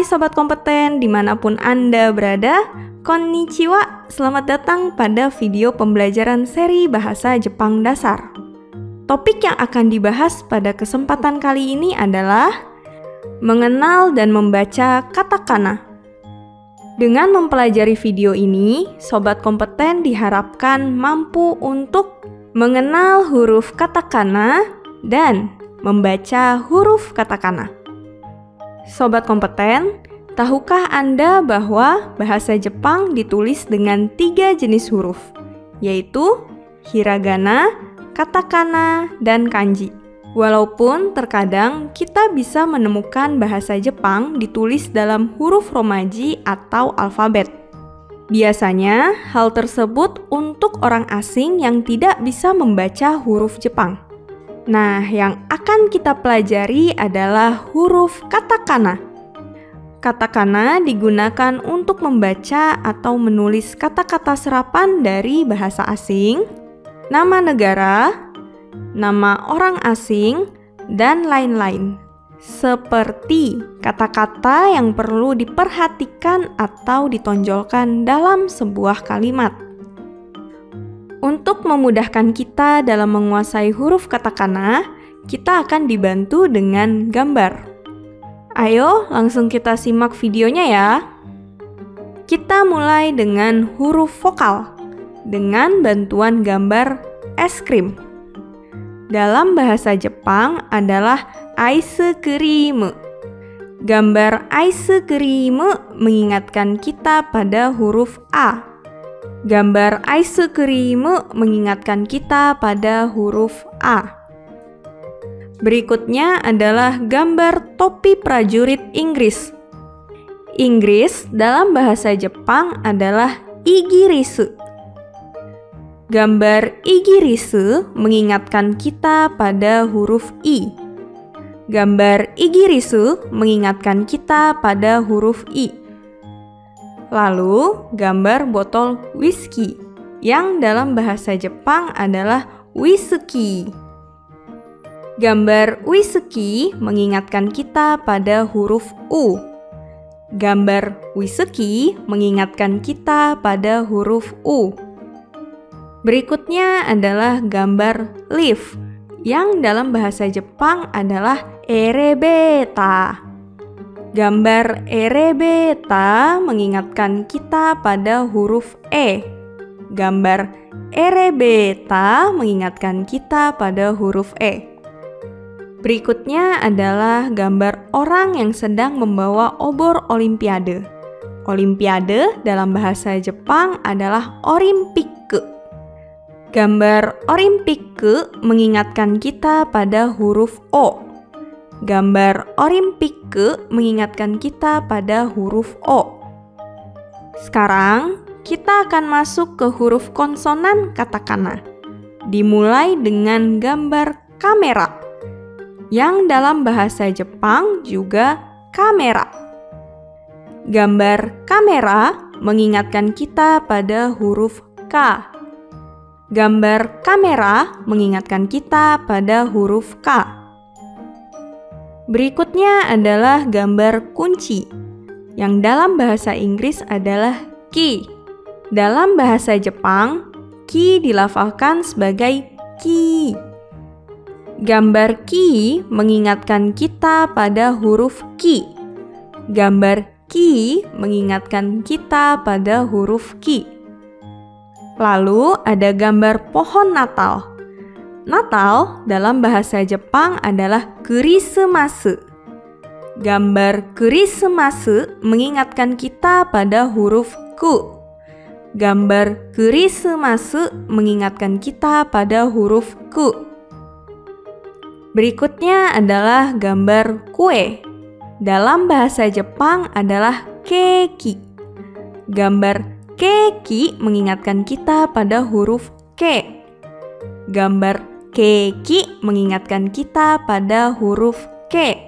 Hai Sobat Kompeten, dimanapun Anda berada, konnichiwa, selamat datang pada video pembelajaran seri Bahasa Jepang Dasar. Topik yang akan dibahas pada kesempatan kali ini adalah mengenal dan membaca katakana. Dengan mempelajari video ini, Sobat Kompeten diharapkan mampu untuk mengenal huruf katakana dan membaca huruf katakana. Sobat Kompeten, tahukah Anda bahwa bahasa Jepang ditulis dengan 3 jenis huruf, yaitu hiragana, katakana, dan kanji. Walaupun terkadang kita bisa menemukan bahasa Jepang ditulis dalam huruf romaji atau alfabet. Biasanya, hal tersebut untuk orang asing yang tidak bisa membaca huruf Jepang. Nah, yang akan kita pelajari adalah huruf katakana. Katakana digunakan untuk membaca atau menulis kata-kata serapan dari bahasa asing, nama negara, nama orang asing, dan lain-lain. Seperti kata-kata yang perlu diperhatikan atau ditonjolkan dalam sebuah kalimat. Untuk memudahkan kita dalam menguasai huruf katakana, kita akan dibantu dengan gambar. Ayo, langsung kita simak videonya ya. Kita mulai dengan huruf vokal dengan bantuan gambar es krim. Dalam bahasa Jepang adalah ice cream. Gambar ice cream mengingatkan kita pada huruf A. Gambar ice cream mengingatkan kita pada huruf A. Berikutnya adalah gambar topi prajurit Inggris. Inggris dalam bahasa Jepang adalah igirisu. Gambar igirisu mengingatkan kita pada huruf I. Gambar igirisu mengingatkan kita pada huruf I. Lalu, gambar botol whisky yang dalam bahasa Jepang adalah wisuki. Gambar wisuki mengingatkan kita pada huruf U. Gambar wisuki mengingatkan kita pada huruf U. Berikutnya adalah gambar leaf yang dalam bahasa Jepang adalah erebeta. Gambar erebeta mengingatkan kita pada huruf E. Gambar erebeta mengingatkan kita pada huruf E. Berikutnya adalah gambar orang yang sedang membawa obor olimpiade. Olimpiade dalam bahasa Jepang adalah orimpikke. Gambar orimpikke mengingatkan kita pada huruf O. Gambar orimpikke mengingatkan kita pada huruf O. Sekarang, kita akan masuk ke huruf konsonan katakana. Dimulai dengan gambar kamera, yang dalam bahasa Jepang juga kamera. Gambar kamera mengingatkan kita pada huruf K. Gambar kamera mengingatkan kita pada huruf K. Berikutnya adalah gambar kunci, yang dalam bahasa Inggris adalah key. Dalam bahasa Jepang, key dilafalkan sebagai ki. Gambar ki mengingatkan kita pada huruf ki. Gambar ki mengingatkan kita pada huruf ki. Lalu ada gambar pohon Natal. Natal dalam bahasa Jepang adalah Kurisumasu. Gambar Kurisumasu mengingatkan kita pada huruf ku. Gambar Kurisumasu mengingatkan kita pada huruf ku. Berikutnya adalah gambar kue. Dalam bahasa Jepang adalah keiki. Gambar keiki mengingatkan kita pada huruf ke. Gambar keiki mengingatkan kita pada huruf K.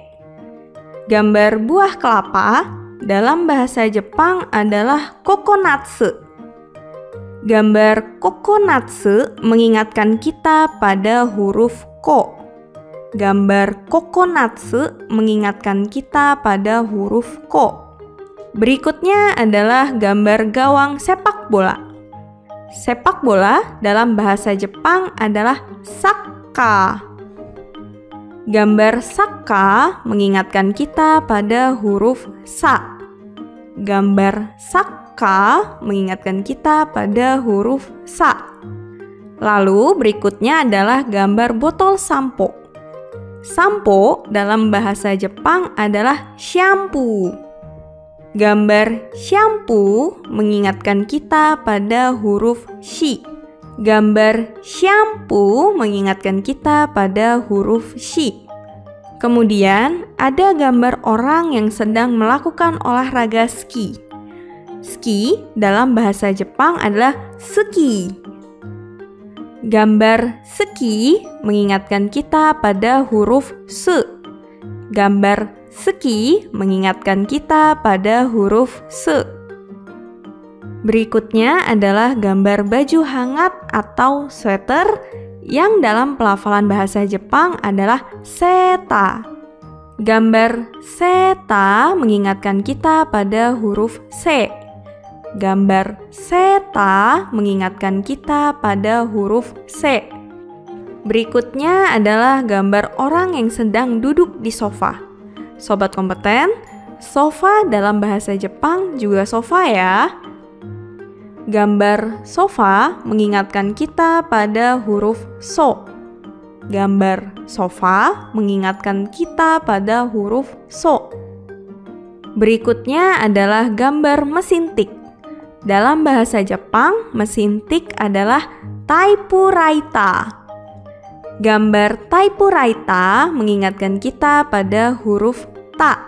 Gambar buah kelapa dalam bahasa Jepang adalah kokonatsu. Gambar kokonatsu mengingatkan kita pada huruf Ko. Gambar kokonatsu mengingatkan kita pada huruf Ko. Berikutnya adalah gambar gawang sepak bola. Sepak bola dalam bahasa Jepang adalah sakka. Gambar sakka mengingatkan kita pada huruf sa. Gambar sakka mengingatkan kita pada huruf sa. Lalu berikutnya adalah gambar botol sampo. Sampo dalam bahasa Jepang adalah shampoo. Gambar shampoo mengingatkan kita pada huruf shi. Gambar shampoo mengingatkan kita pada huruf shi. Kemudian ada gambar orang yang sedang melakukan olahraga ski. Ski dalam bahasa Jepang adalah suki. Gambar ski mengingatkan kita pada huruf su. Gambar ski mengingatkan kita pada huruf su. Berikutnya adalah gambar baju hangat atau sweater yang dalam pelafalan bahasa Jepang adalah seta. Gambar seta mengingatkan kita pada huruf se. Gambar seta mengingatkan kita pada huruf se. Berikutnya adalah gambar orang yang sedang duduk di sofa. Sobat kompeten, sofa dalam bahasa Jepang juga sofa ya. Gambar sofa mengingatkan kita pada huruf so. Gambar sofa mengingatkan kita pada huruf so. Berikutnya adalah gambar mesin tik. Dalam bahasa Jepang, mesin tik adalah typewriter. Gambar typewriter mengingatkan kita pada huruf ta.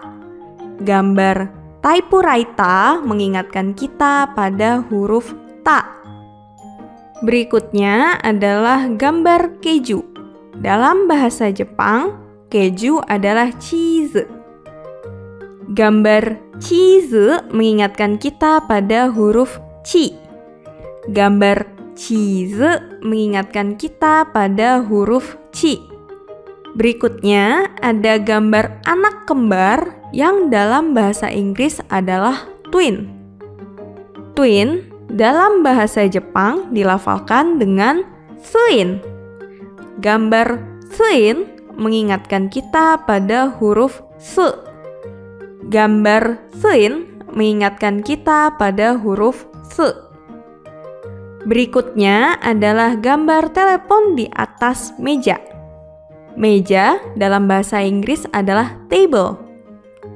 Gambar typewriter mengingatkan kita pada huruf ta. Berikutnya adalah gambar keju. Dalam bahasa Jepang, keju adalah cheese. Gambar cheese mengingatkan kita pada huruf chi. Gambar cheese mengingatkan kita pada huruf chi. Berikutnya ada gambar anak kembar yang dalam bahasa Inggris adalah twin. Twin dalam bahasa Jepang dilafalkan dengan twin. Gambar twin mengingatkan kita pada huruf su. Gambar twin mengingatkan kita pada huruf su. Berikutnya adalah gambar telepon di atas meja. Meja dalam bahasa Inggris adalah table.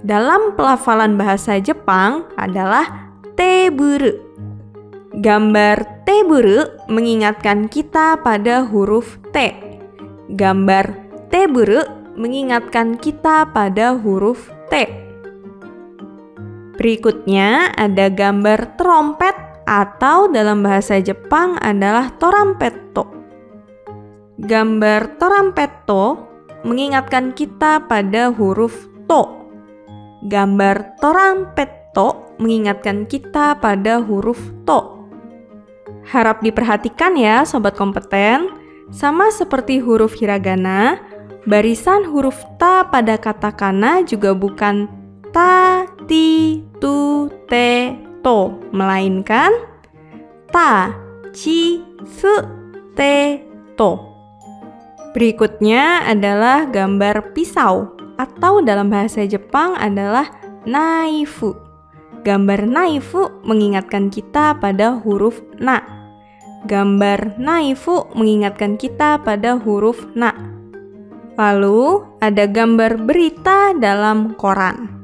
Dalam pelafalan bahasa Jepang adalah teburu. Gambar teburu mengingatkan kita pada huruf T. Gambar teburu mengingatkan kita pada huruf T. Berikutnya ada gambar trompet atau dalam bahasa Jepang adalah torampetto. Gambar torampetto mengingatkan kita pada huruf to. Gambar torampetto mengingatkan kita pada huruf to. Harap diperhatikan ya sobat kompeten, sama seperti huruf hiragana, barisan huruf ta pada katakana juga bukan ta, ti, tu, te, to, melainkan ta, chi, su, te, to. Berikutnya adalah gambar pisau atau dalam bahasa Jepang adalah naifu. Gambar naifu mengingatkan kita pada huruf na. Gambar naifu mengingatkan kita pada huruf na. Lalu ada gambar berita dalam koran.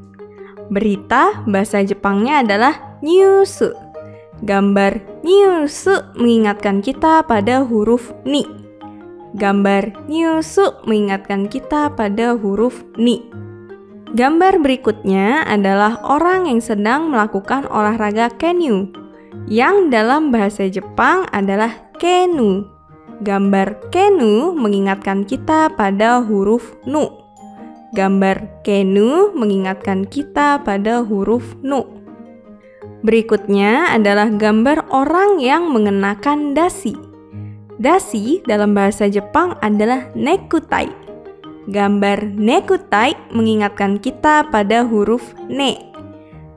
Berita bahasa Jepangnya adalah nyusu. Gambar nyusu mengingatkan kita pada huruf ni. Gambar nyusu mengingatkan kita pada huruf ni. Gambar berikutnya adalah orang yang sedang melakukan olahraga kenyu, yang dalam bahasa Jepang adalah kenu. Gambar kenu mengingatkan kita pada huruf nu. Gambar kenu mengingatkan kita pada huruf nu. Berikutnya adalah gambar orang yang mengenakan dasi. Dasi dalam bahasa Jepang adalah nekutai. Gambar nekutai mengingatkan kita pada huruf ne.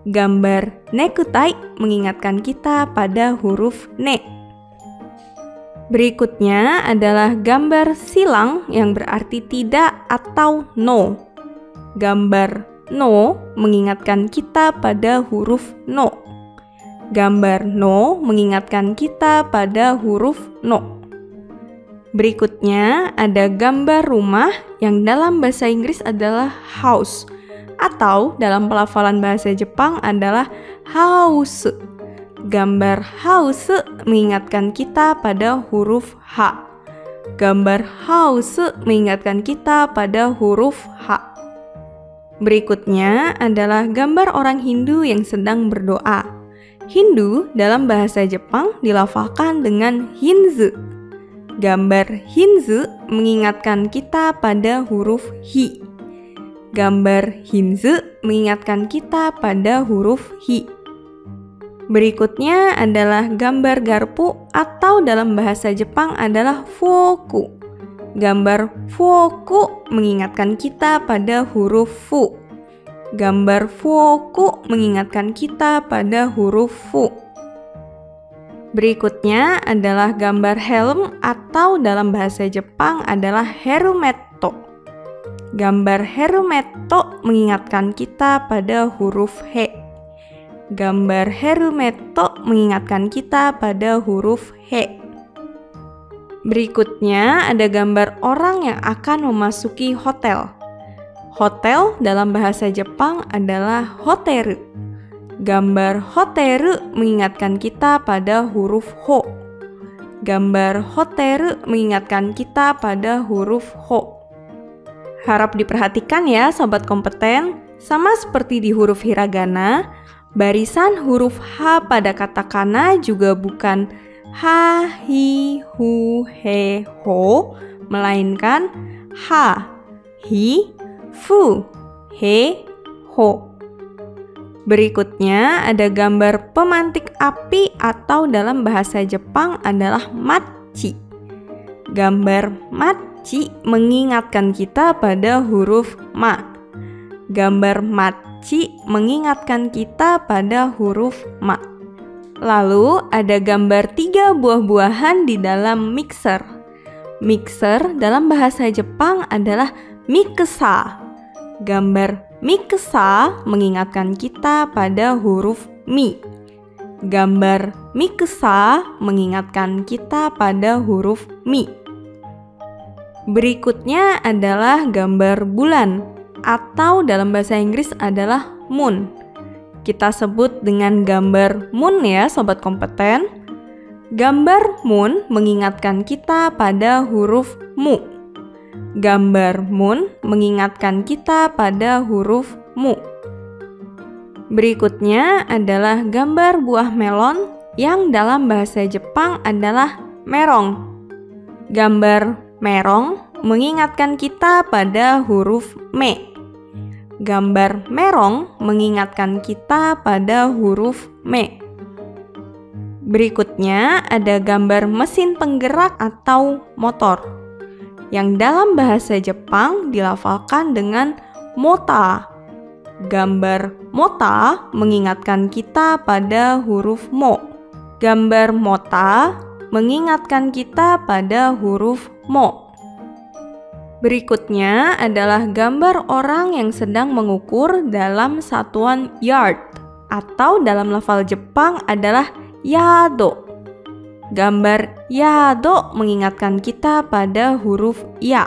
Gambar nekutai mengingatkan kita pada huruf ne. Berikutnya adalah gambar silang yang berarti tidak atau no. Gambar no mengingatkan kita pada huruf no. Gambar no mengingatkan kita pada huruf no. Berikutnya ada gambar rumah yang dalam bahasa Inggris adalah house atau dalam pelafalan bahasa Jepang adalah house. Gambar house mengingatkan kita pada huruf H. Gambar house mengingatkan kita pada huruf H. Berikutnya adalah gambar orang Hindu yang sedang berdoa. Hindu dalam bahasa Jepang dilafalkan dengan hinzu. Gambar hinzu mengingatkan kita pada huruf hi. Gambar hinzu mengingatkan kita pada huruf hi. Berikutnya adalah gambar garpu atau dalam bahasa Jepang adalah fuoku. Gambar fuoku mengingatkan kita pada huruf fu. Gambar fuoku mengingatkan kita pada huruf fu. Berikutnya adalah gambar helm atau dalam bahasa Jepang adalah herumetto. Gambar herumetto mengingatkan kita pada huruf he. Gambar herumetto mengingatkan kita pada huruf he. Berikutnya ada gambar orang yang akan memasuki hotel. Hotel dalam bahasa Jepang adalah hoteru. Gambar hoteru mengingatkan kita pada huruf ho. Gambar hoteru mengingatkan kita pada huruf ho. Harap diperhatikan ya sobat kompeten, sama seperti di huruf hiragana, barisan huruf H pada katakana juga bukan ha, hi, hu, he, ho, melainkan ha, hi, fu, he, ho. Berikutnya ada gambar pemantik api atau dalam bahasa Jepang adalah machi. Gambar machi mengingatkan kita pada huruf ma. Gambar machi mengingatkan kita pada huruf ma. Lalu ada gambar 3 buah-buahan di dalam mixer. Mixer dalam bahasa Jepang adalah mikesa. Gambar mikesa mengingatkan kita pada huruf mi. Gambar mikesa mengingatkan kita pada huruf mi. Berikutnya adalah gambar bulan atau dalam bahasa Inggris adalah moon. Kita sebut dengan gambar moon ya sobat kompeten. Gambar moon mengingatkan kita pada huruf mu. Gambar moon mengingatkan kita pada huruf mu. Berikutnya adalah gambar buah melon yang dalam bahasa Jepang adalah merong. Gambar merong mengingatkan kita pada huruf me. Gambar merong mengingatkan kita pada huruf me. Berikutnya ada gambar mesin penggerak atau motor yang dalam bahasa Jepang dilafalkan dengan mota. Gambar mota mengingatkan kita pada huruf mo. Gambar mota mengingatkan kita pada huruf mo. Berikutnya adalah gambar orang yang sedang mengukur dalam satuan yard atau dalam lafal Jepang adalah yado. Gambar yado mengingatkan kita pada huruf ya.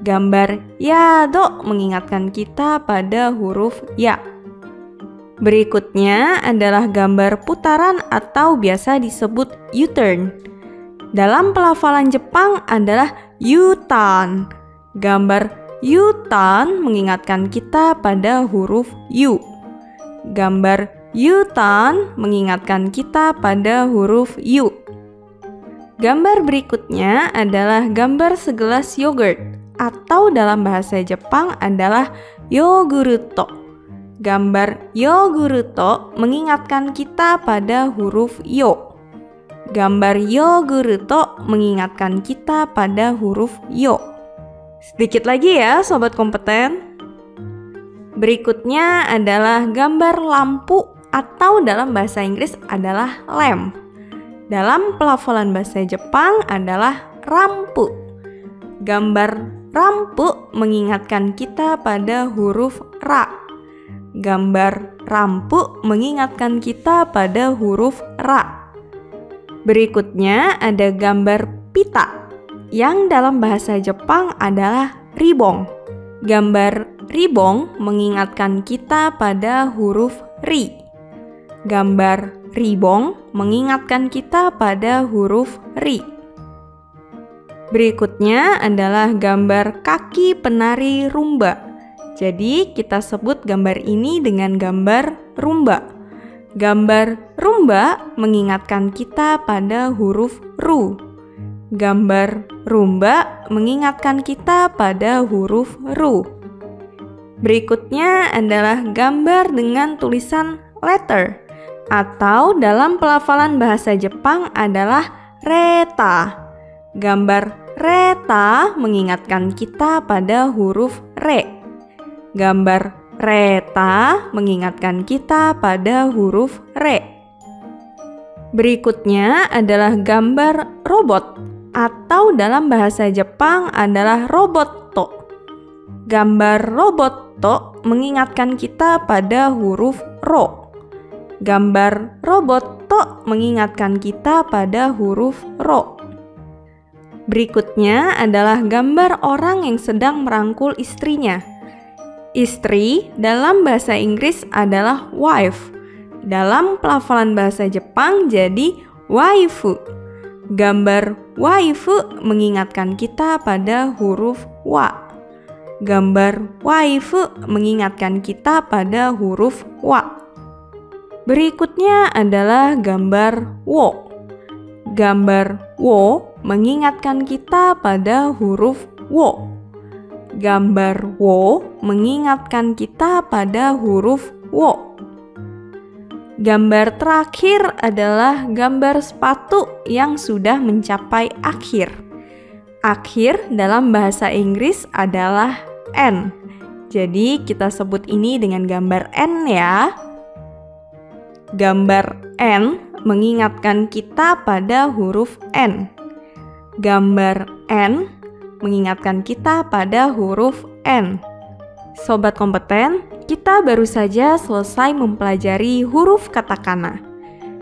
Gambar yado mengingatkan kita pada huruf ya. Berikutnya adalah gambar putaran atau biasa disebut U-turn. Dalam pelafalan Jepang adalah U-turn. Gambar U-turn mengingatkan kita pada huruf U. Gambar U-turn mengingatkan kita pada huruf U. Gambar berikutnya adalah gambar segelas yogurt atau dalam bahasa Jepang adalah yoguruto. Gambar yoguruto mengingatkan kita pada huruf yo. Gambar yoguruto mengingatkan kita pada huruf yo. Sedikit lagi ya sobat kompeten. Berikutnya adalah gambar lampu atau dalam bahasa Inggris adalah lamp. Dalam pelafalan bahasa Jepang adalah rampu. Gambar rampu mengingatkan kita pada huruf ra. Gambar rampu mengingatkan kita pada huruf ra. Berikutnya ada gambar pita yang dalam bahasa Jepang adalah ribong. Gambar ribong mengingatkan kita pada huruf ri. Gambar ribong mengingatkan kita pada huruf ri. Berikutnya adalah gambar kaki penari rumba. Jadi kita sebut gambar ini dengan gambar rumba. Gambar rumba mengingatkan kita pada huruf ru. Gambar rumba mengingatkan kita pada huruf ru. Berikutnya adalah gambar dengan tulisan letter atau dalam pelafalan bahasa Jepang adalah reta. Gambar reta mengingatkan kita pada huruf re. Gambar reta mengingatkan kita pada huruf re. Berikutnya adalah gambar robot atau dalam bahasa Jepang adalah roboto. Gambar roboto mengingatkan kita pada huruf ro. Gambar roboto mengingatkan kita pada huruf ro. Berikutnya adalah gambar orang yang sedang merangkul istrinya. Istri dalam bahasa Inggris adalah wife. Dalam pelafalan bahasa Jepang jadi waifu. Gambar waifu mengingatkan kita pada huruf wa. Gambar waifu mengingatkan kita pada huruf wa. Berikutnya adalah gambar wo. Gambar wo mengingatkan kita pada huruf wo. Gambar wo mengingatkan kita pada huruf wo. Gambar terakhir adalah gambar sepatu yang sudah mencapai akhir. Akhir dalam bahasa Inggris adalah N. Jadi kita sebut ini dengan gambar N ya. Gambar N mengingatkan kita pada huruf N. Gambar N mengingatkan kita pada huruf N. Sobat kompeten, kita baru saja selesai mempelajari huruf katakana.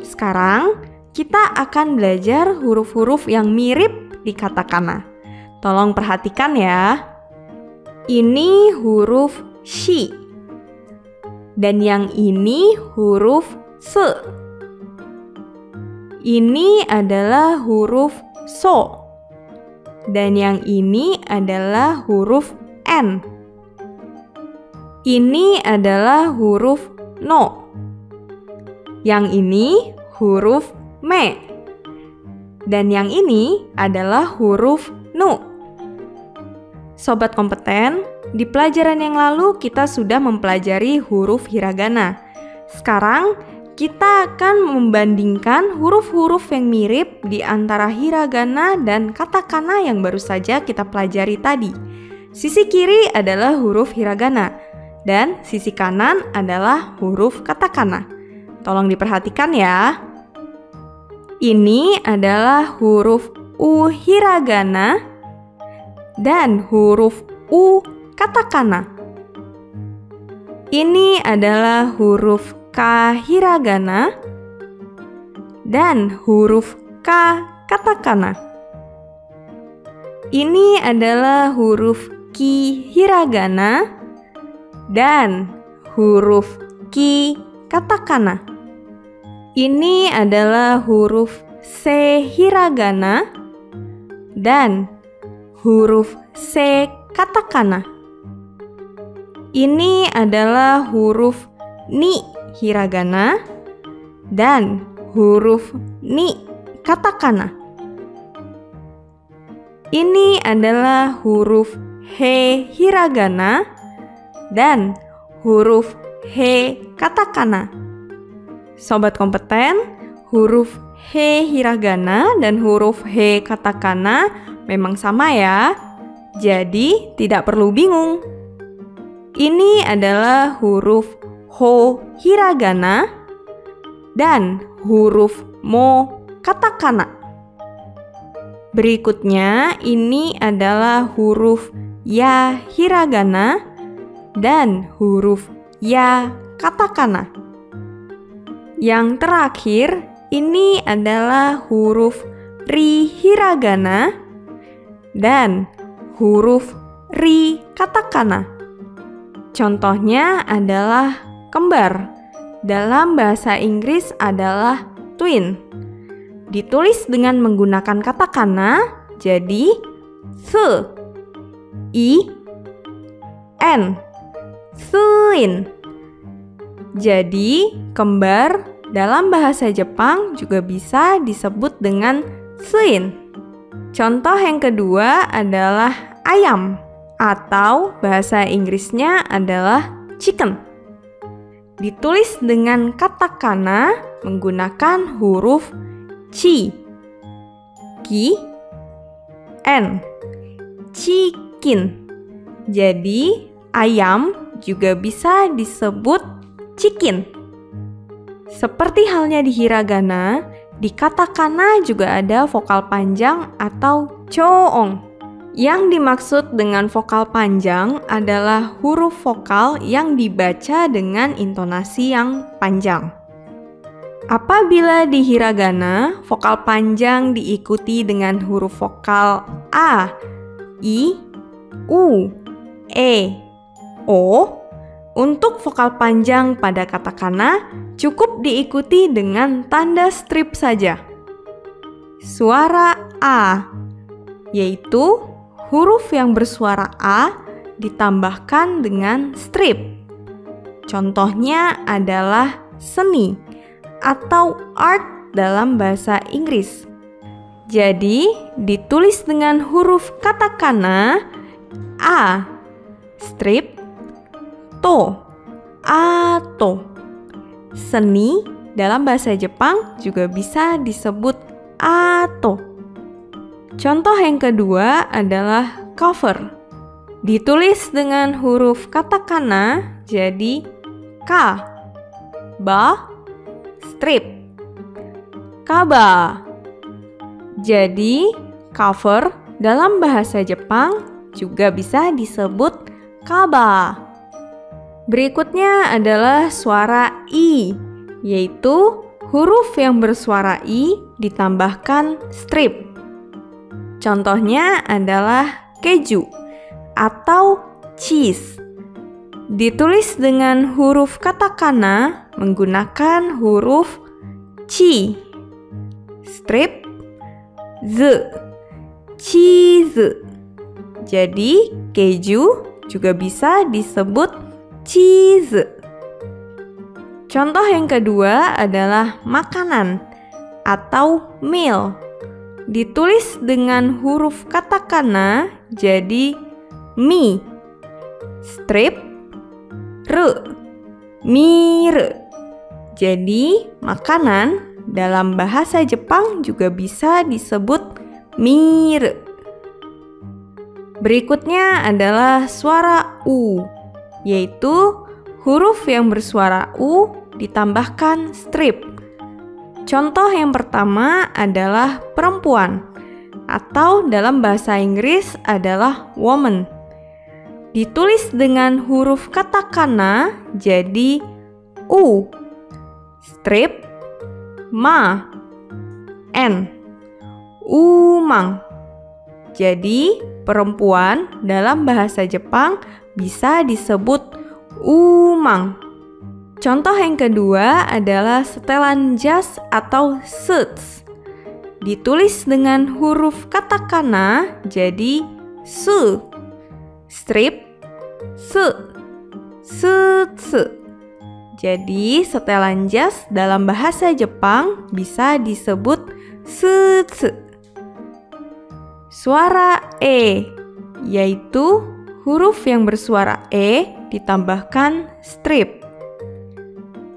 Sekarang, kita akan belajar huruf-huruf yang mirip di katakana. Tolong perhatikan ya. Ini huruf shi. Dan yang ini huruf se. Ini adalah huruf so. Dan yang ini adalah huruf N. Ini adalah huruf no. Yang ini huruf me. Dan yang ini adalah huruf nu. Sobat kompeten, di pelajaran yang lalu kita sudah mempelajari huruf hiragana. Sekarang kita akan membandingkan huruf-huruf yang mirip di antara hiragana dan katakana yang baru saja kita pelajari tadi. Sisi kiri adalah huruf hiragana dan sisi kanan adalah huruf katakana. Tolong diperhatikan ya. Ini adalah huruf U hiragana dan huruf U katakana. Ini adalah huruf K hiragana dan huruf K katakana. Ini adalah huruf Ki hiragana dan huruf Ki katakana. Ini adalah huruf C hiragana dan huruf C katakana. Ini adalah huruf Ni hiragana dan huruf Ni katakana. Ini adalah huruf He hiragana dan huruf He katakana. Sobat kompeten, huruf He hiragana dan huruf He katakana memang sama ya. Jadi tidak perlu bingung. Ini adalah huruf ho hiragana dan huruf mo katakana. Berikutnya ini adalah huruf ya hiragana dan huruf ya katakana. Yang terakhir ini adalah huruf ri hiragana dan huruf ri katakana. Contohnya adalah kembar. Dalam bahasa Inggris adalah twin. Ditulis dengan menggunakan katakana, jadi se, i, n, suin. Jadi kembar dalam bahasa Jepang juga bisa disebut dengan suin. Contoh yang kedua adalah ayam, atau bahasa Inggrisnya adalah chicken. Ditulis dengan katakana menggunakan huruf chi, ki, n, chicken. Jadi ayam juga bisa disebut chicken. Seperti halnya di hiragana, di katakana juga ada vokal panjang atau choong. Yang dimaksud dengan vokal panjang adalah huruf vokal yang dibaca dengan intonasi yang panjang. Apabila di hiragana, vokal panjang diikuti dengan huruf vokal a, i, u, e, o. Untuk vokal panjang pada katakana, cukup diikuti dengan tanda strip saja. Suara a, yaitu huruf yang bersuara a ditambahkan dengan strip. Contohnya adalah seni atau art dalam bahasa Inggris. Jadi, ditulis dengan huruf katakana a, strip, to, ato. Seni dalam bahasa Jepang juga bisa disebut ato. Contoh yang kedua adalah cover. Ditulis dengan huruf katakana, jadi ka, ba, strip, kaba. Jadi cover dalam bahasa Jepang juga bisa disebut kaba. Berikutnya adalah suara i, yaitu huruf yang bersuara i ditambahkan strip. Contohnya adalah keju atau cheese. Ditulis dengan huruf katakana menggunakan huruf chi, strip, z, cheese. Jadi keju juga bisa disebut cheese. Contoh yang kedua adalah makanan atau meal. Ditulis dengan huruf katakana jadi mi, strip, re, mire. Jadi makanan dalam bahasa Jepang juga bisa disebut mire. Berikutnya adalah suara u, yaitu huruf yang bersuara u ditambahkan strip. Contoh yang pertama adalah perempuan, atau dalam bahasa Inggris adalah woman. Ditulis dengan huruf katakana jadi u, strip, ma, n, umang. Jadi perempuan dalam bahasa Jepang bisa disebut umang. Contoh yang kedua adalah setelan jas atau suits. Ditulis dengan huruf katakana jadi su, strip, su, suits. Jadi setelan jas dalam bahasa Jepang bisa disebut suits. Suara e, yaitu huruf yang bersuara e ditambahkan strip.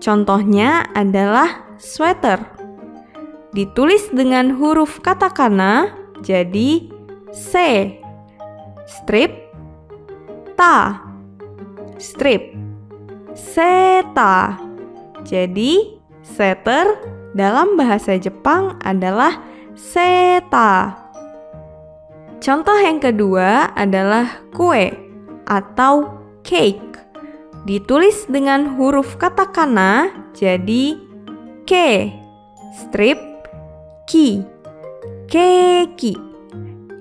Contohnya adalah sweater. Ditulis dengan huruf katakana jadi se, strip, ta, strip. Seta. Jadi, setter dalam bahasa Jepang adalah seta. Contoh yang kedua adalah kue atau cake. Ditulis dengan huruf katakana, jadi ke, strip, ki, keki.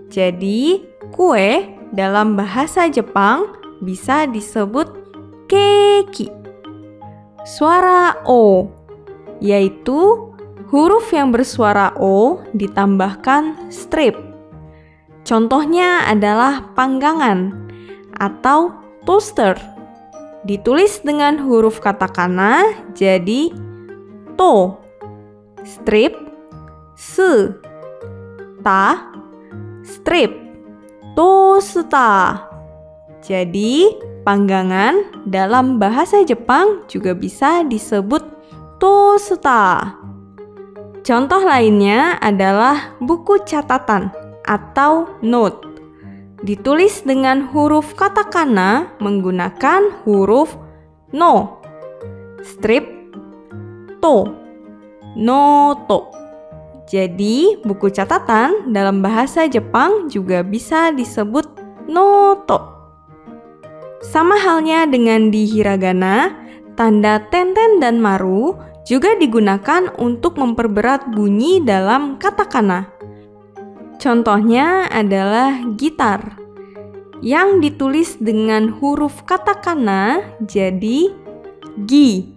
Jadi, kue dalam bahasa Jepang bisa disebut keki. Suara O, yaitu huruf yang bersuara O ditambahkan strip. Contohnya adalah panggangan atau toaster. Ditulis dengan huruf katakana, jadi to, strip, se, ta, strip, tosta. Jadi, panggangan dalam bahasa Jepang juga bisa disebut tosta. Contoh lainnya adalah buku catatan atau note. Ditulis dengan huruf katakana menggunakan huruf no, strip, to, noto. Jadi, buku catatan dalam bahasa Jepang juga bisa disebut noto. Sama halnya dengan di hiragana, tanda tenten dan maru juga digunakan untuk memperberat bunyi dalam katakana. Contohnya adalah gitar yang ditulis dengan huruf katakana jadi gi,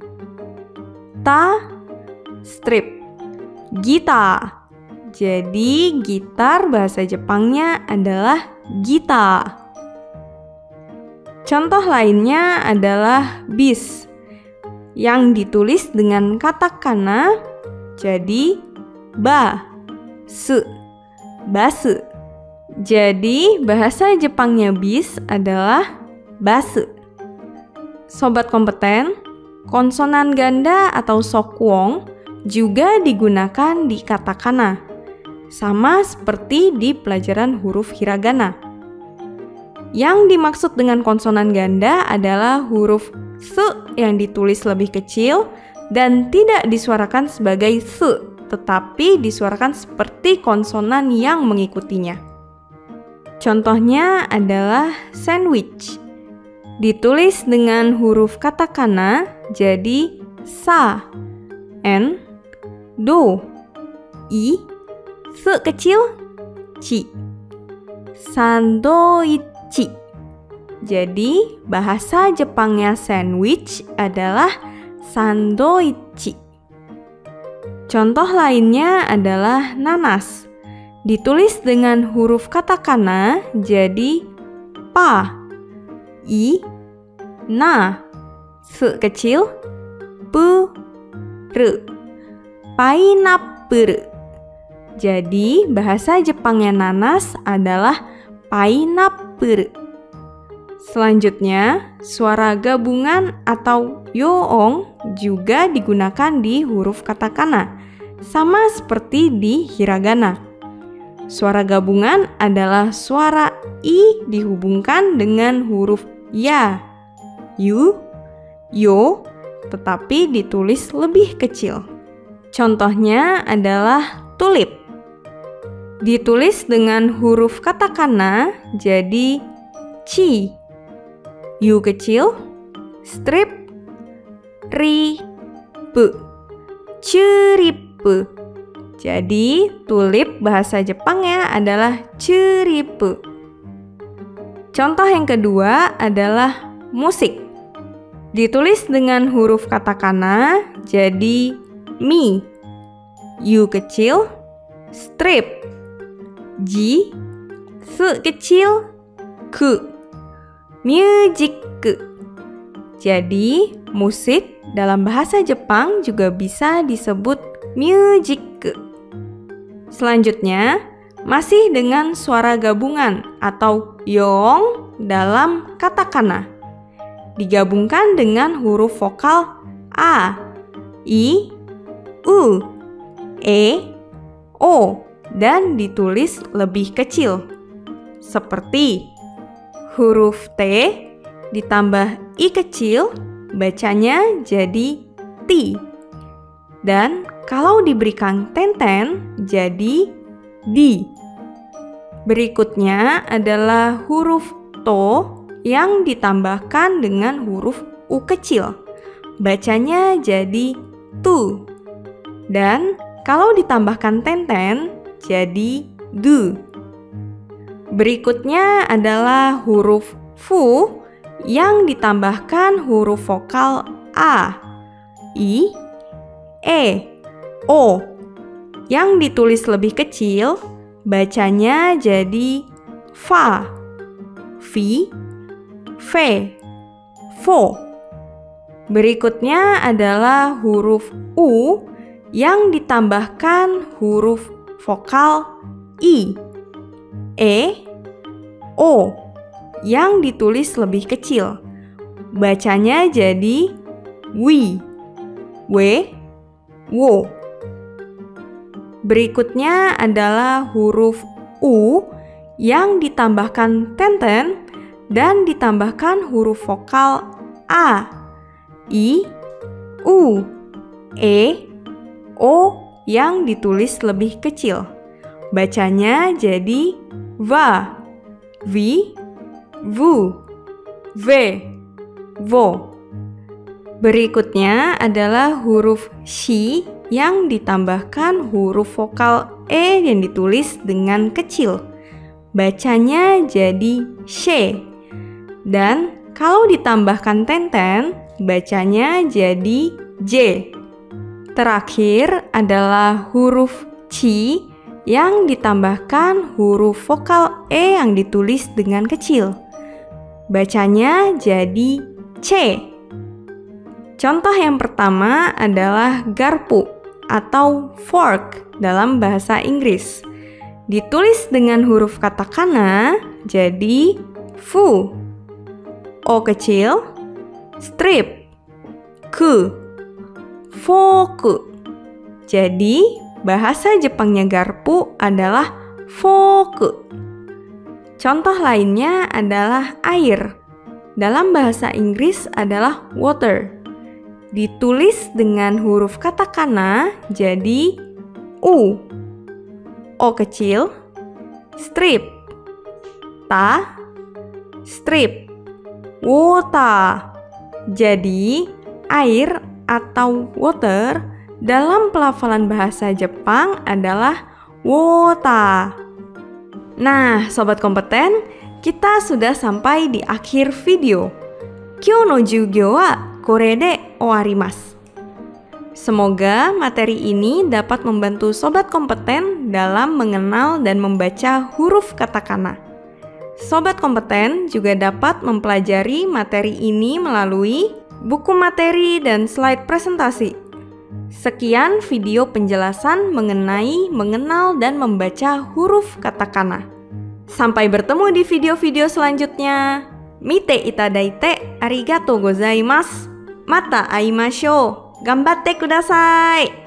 ta, strip, gita. Jadi gitar bahasa Jepangnya adalah gita. Contoh lainnya adalah bis yang ditulis dengan katakana jadi ba, su, basu. Jadi, bahasa Jepangnya bis adalah basu. Sobat kompeten, konsonan ganda atau sokwon juga digunakan di katakana, sama seperti di pelajaran huruf hiragana. Yang dimaksud dengan konsonan ganda adalah huruf su yang ditulis lebih kecil dan tidak disuarakan sebagai su, tetapi disuarakan seperti konsonan yang mengikutinya. Contohnya adalah sandwich. Ditulis dengan huruf katakana jadi sa, n, do, i, se kecil, ci. Sandoichi. Jadi bahasa Jepangnya sandwich adalah sandoichi. Contoh lainnya adalah nanas. Ditulis dengan huruf katakana jadi pa, i, na, se kecil, pu, re, pineapple. Jadi bahasa Jepangnya nanas adalah pineapple. Selanjutnya, suara gabungan atau yoong juga digunakan di huruf katakana, sama seperti di hiragana. Suara gabungan adalah suara i dihubungkan dengan huruf ya, yu, yo, tetapi ditulis lebih kecil. Contohnya adalah tulip. Ditulis dengan huruf katakana jadi chi, yu kecil, strip, ri, pu, ceripu. Jadi, tulip bahasa Jepangnya adalah ceripu. Contoh yang kedua adalah musik. Ditulis dengan huruf katakana jadi mi, yu kecil, strip, ji, su kecil, ku, music. Jadi, musik dalam bahasa Jepang juga bisa disebut music. Selanjutnya, masih dengan suara gabungan atau yoong dalam katakana. Digabungkan dengan huruf vokal a, i, u, e, o, dan ditulis lebih kecil. Seperti huruf T ditambah I kecil, bacanya jadi ti. Dan kalau diberikan tenten, jadi di. Berikutnya adalah huruf to yang ditambahkan dengan huruf U kecil. Bacanya jadi tu. Dan kalau ditambahkan tenten, jadi du. Berikutnya adalah huruf fu yang ditambahkan huruf vokal a, i, e, o. Yang ditulis lebih kecil, bacanya jadi fa, fi, fe, fo. Berikutnya adalah huruf u yang ditambahkan huruf vokal i, e, o yang ditulis lebih kecil. Bacanya jadi wi, we, wo. Berikutnya adalah huruf u yang ditambahkan tenten dan ditambahkan huruf vokal a, i, u, e, o yang ditulis lebih kecil. Bacanya jadi va, vi, vu, ve, vo. Berikutnya adalah huruf shi yang ditambahkan huruf vokal e yang ditulis dengan kecil. Bacanya jadi she. Dan kalau ditambahkan tenten, bacanya jadi j. Terakhir adalah huruf ci yang ditambahkan huruf vokal e yang ditulis dengan kecil. Bacanya jadi c. Contoh yang pertama adalah garpu atau fork dalam bahasa Inggris. Ditulis dengan huruf katakana jadi fu. O kecil, strip, ku, foku. Jadi bahasa Jepangnya garpu adalah foku. Contoh lainnya adalah air. Dalam bahasa Inggris adalah water. Ditulis dengan huruf katakana jadi u. O kecil, strip, ta, strip, wota. Jadi air atau water dalam pelafalan bahasa Jepang adalah wota. Nah, sobat kompeten, kita sudah sampai di akhir video. Kyou no jugyo wa kore de owarimasu. Semoga materi ini dapat membantu sobat kompeten dalam mengenal dan membaca huruf katakana. Sobat kompeten juga dapat mempelajari materi ini melalui buku materi dan slide presentasi. Sekian video penjelasan mengenai mengenal dan membaca huruf katakana. Sampai bertemu di video-video selanjutnya. Mite itadaite arigatou gozaimasu. Mata aimashou. Ganbatte kudasai.